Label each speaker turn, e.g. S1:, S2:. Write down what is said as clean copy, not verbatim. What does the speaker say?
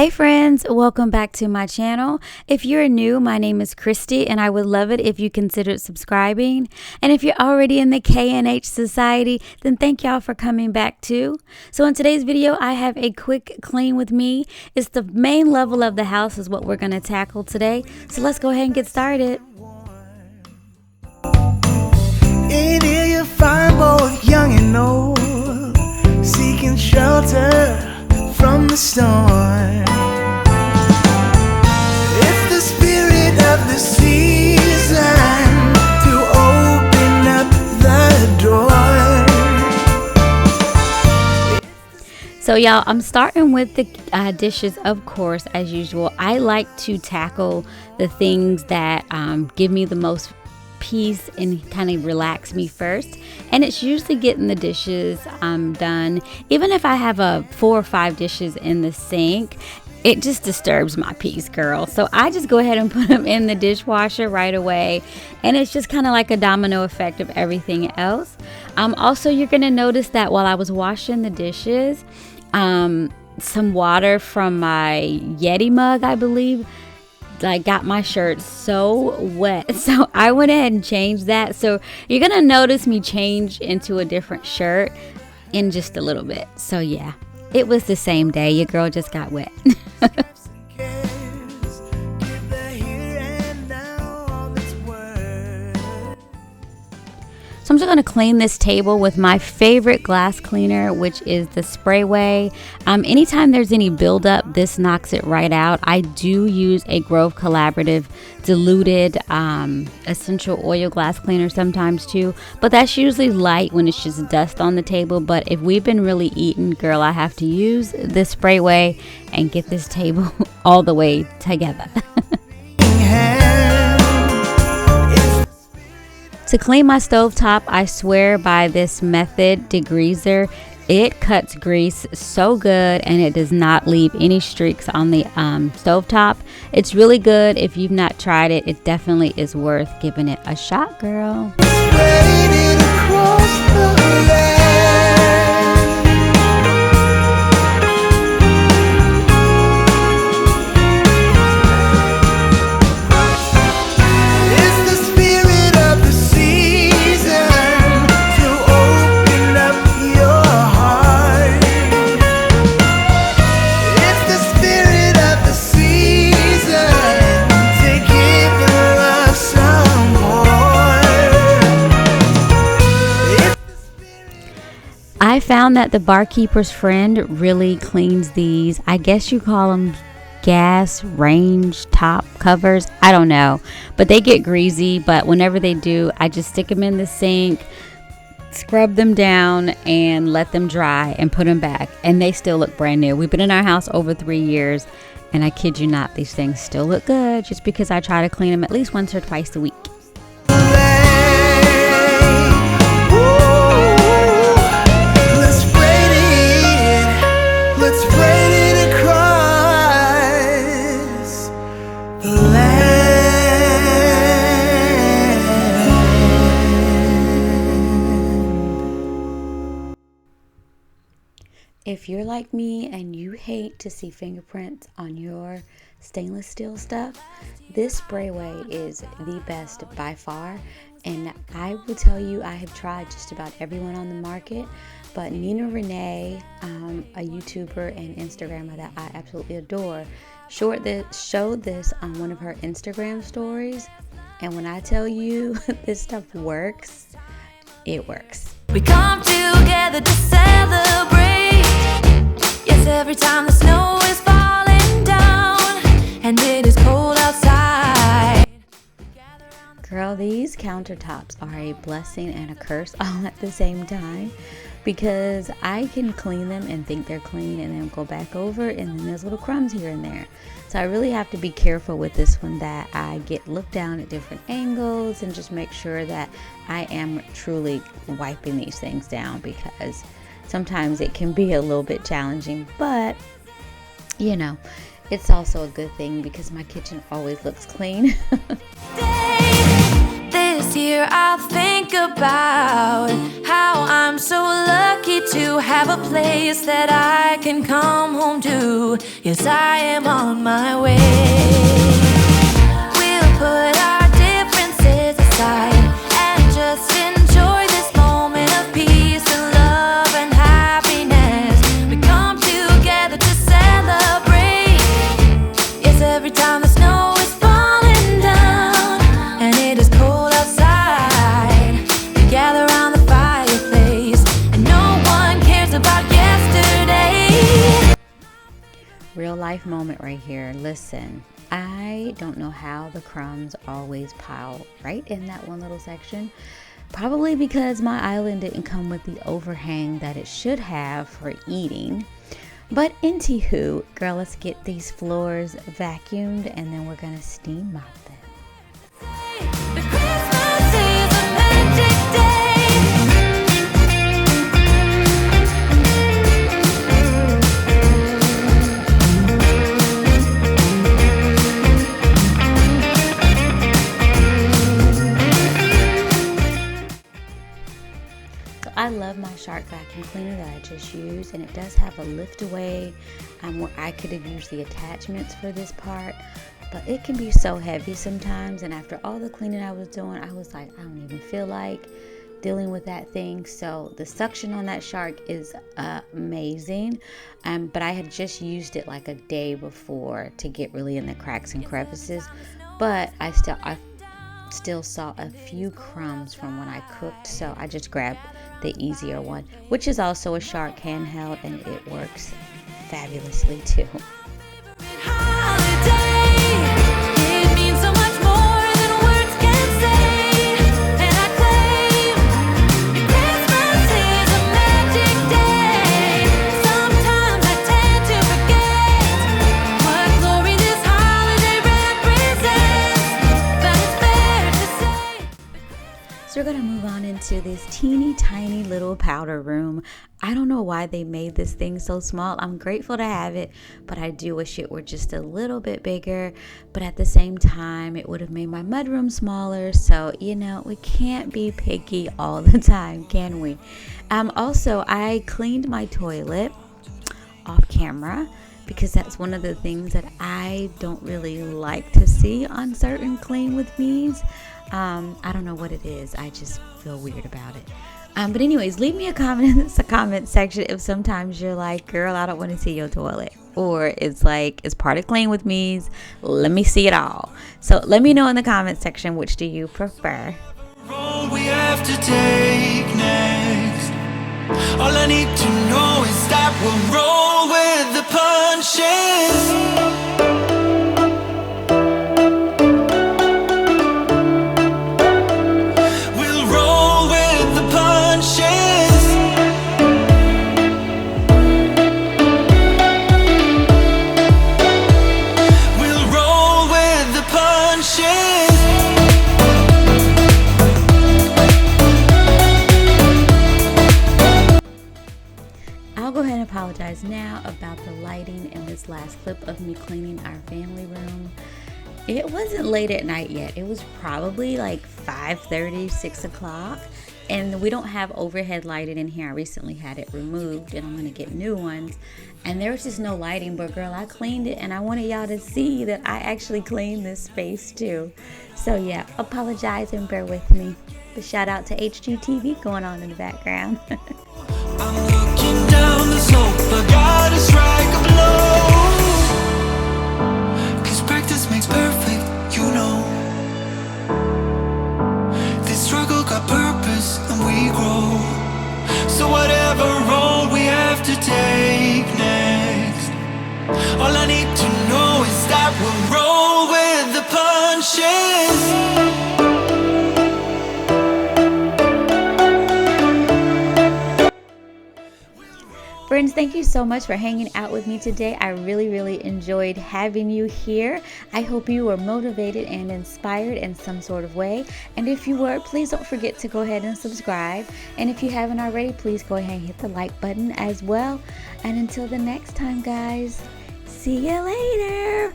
S1: Hey friends, welcome back to my channel. If you're new, my name is Kristi and I would love it if you considered subscribing. And if you're already in the K&H Society, then thank y'all for coming back too. So in today's video, I have a quick clean with me. It's the main level of the house is what we're going to tackle today. So let's go ahead and get started.
S2: In here you find both young and old, seeking shelter from the storm. It's the spirit of the season to open up the door.
S1: So y'all, I'm starting with the dishes, of course, as usual. I like to tackle the things that give me the most peace and kind of relax me first, and it's usually getting the dishes done. Even if I have 4 or 5 dishes in the sink, it just disturbs my peace, girl. So I just go ahead and put them in the dishwasher right away, and it's just kind of like a domino effect of everything else. Also, you're gonna notice that while I was washing the dishes, some water from my Yeti mug, I believe, got my shirt so wet, so I went ahead and changed that. So you're gonna notice me change into a different shirt in just a little bit. So yeah, it was the same day. Your girl just got wet. So I'm just going to clean this table with my favorite glass cleaner, which is the Sprayway. Anytime there's any buildup, this knocks it right out. I do use a Grove Collaborative diluted essential oil glass cleaner sometimes too, but that's usually light when it's just dust on the table. But if we've been really eating, girl, I have to use this Sprayway and get this table all the way together. To clean my stovetop, I swear by this method, degreaser. It cuts grease so good and it does not leave any streaks on the stovetop. It's really good. If you've not tried it, it definitely is worth giving it a shot, girl. I found that the Barkeeper's Friend really cleans these. I guess you call them gas range top covers. I don't know, but they get greasy. But whenever they do, I just stick them in the sink, scrub them down, and let them dry and put them back. And they still look brand new. We've been in our house over 3 years, and I kid you not, these things still look good just because I try to clean them at least once or twice a week. If you're like me and you hate to see fingerprints on your stainless steel stuff, this Sprayway is the best by far. And I will tell you, I have tried just about everyone on the market, but Nina Renee, a YouTuber and Instagrammer that I absolutely adore, showed this on one of her Instagram stories. And when I tell you this stuff works, it works.
S3: We come together to celebrate. Yes, every time the snow is falling down and it is cold outside.
S1: Girl, these countertops are a blessing and a curse all at the same time, because I can clean them and think they're clean and then go back over and then there's little crumbs here and there. So I really have to be careful with this one, that I look down at different angles and just make sure that I am truly wiping these things down, because sometimes it can be a little bit challenging, but you know, it's also a good thing because my kitchen always looks clean.
S3: This year I'll think about how I'm so lucky me to have a place that I can come home to. Yes, I am on my way. We'll put our differences aside and just enjoy this moment of peace and love and happiness. We come together to celebrate. Yes, every time the snow is falling down and it is cold outside, we gather around the fireplace and no one cares about yesterday.
S1: Real life moment right here. Listen, I don't know how the crumbs always pile right in that one little section. Probably because my island didn't come with the overhang that it should have for eating. But anywho, girl, let's get these floors vacuumed and then we're gonna steam mop them.
S3: The Christmas is a magic day.
S1: I love my Shark vacuum cleaner that I just used, and it does have a lift away where I could have used the attachments for this part, but it can be so heavy sometimes, and after all the cleaning I was doing, I was like, I don't even feel like dealing with that thing. So the suction on that Shark is amazing, but I had just used it like a day before to get really in the cracks and crevices, but I still saw a few crumbs from when I cooked, so I just grabbed the easier one, which is also a Shark handheld, and it works fabulously too.
S3: It means so much more than words can say, and I claim Christmas is a magic day. Sometimes I tend to forget what glory this holiday represents, but it's fair to say.
S1: So we're gonna move on into this teeny tiny little powder room. I don't know why they made this thing so small. I'm grateful to have it, but I do wish it were just a little bit bigger. But at the same time, it would have made my mudroom smaller. So, you know, we can't be picky all the time, can we? Also, I cleaned my toilet off camera because that's one of the things that I don't really like to see on certain clean with me's. I don't know what it is. I just feel weird about it. But anyways, leave me a comment in the comment section if sometimes you're like, girl, I don't want to see your toilet. Or it's like, it's part of clean with me's. Let me see it all. So let me know in the comment section, which do you prefer?
S2: Roll we have to take next. All I need to know is that we'll roll with the punches.
S1: Apologize now about the lighting in this last clip of me cleaning our family room. It wasn't late at night yet. It was probably like 5:30, 6 o'clock, and we don't have overhead lighting in here. I recently had it removed and I'm going to get new ones, and there was just no lighting, but girl, I cleaned it and I wanted y'all to see that I actually cleaned this space too. So yeah, apologize and bear with me. But shout out to HGTV going on in the background.
S2: I'm looking down the slope, I gotta strike a blow. 'Cause practice makes perfect, you know. This struggle got purpose and we grow. So whatever road we have to take next, all I need to know is that we'll roll with the punches.
S1: Friends, thank you so much for hanging out with me today. I really enjoyed having you here. I hope you were motivated and inspired in some sort of way. And if you were, please don't forget to go ahead and subscribe. And if you haven't already, please go ahead and hit the like button as well. And until the next time, guys, see you later.